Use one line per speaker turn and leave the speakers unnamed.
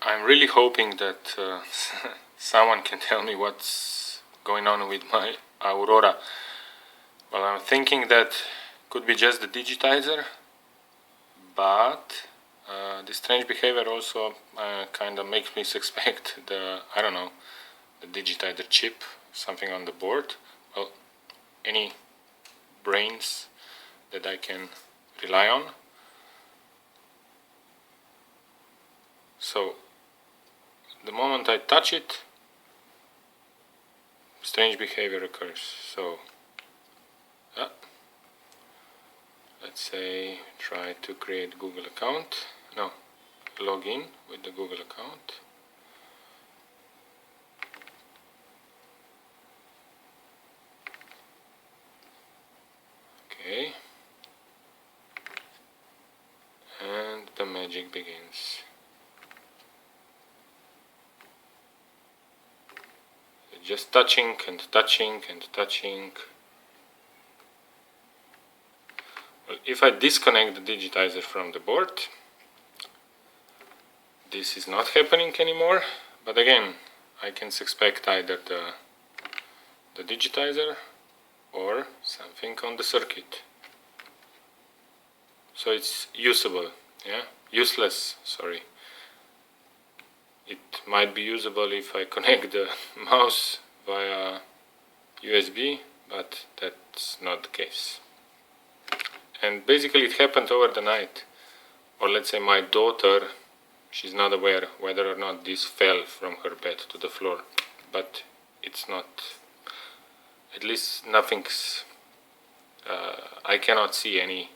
I'm really hoping that someone can tell me what's going on with my Aurora. Well, I'm thinking that could be just the digitizer, but the strange behavior also kind of makes me suspect the, I don't know, the digitizer chip, something on the board. Well, any brains that I can rely on. So the moment I touch it, strange behavior occurs. So let's say try to create Google account. No, log in with the Google account. Okay, and the magic begins. Just touching and touching and touching. Well, if I disconnect the digitizer from the board, this is not happening anymore, but again, I can suspect either the digitizer or something on the circuit. So it's usable, yeah? Useless, sorry. It might be usable if I connect the mouse via USB, but that's not the case. And basically it happened over the night. Or let's say my daughter, she's not aware whether or not this fell from her bed to the floor. But it's not, at least nothing's, I cannot see any,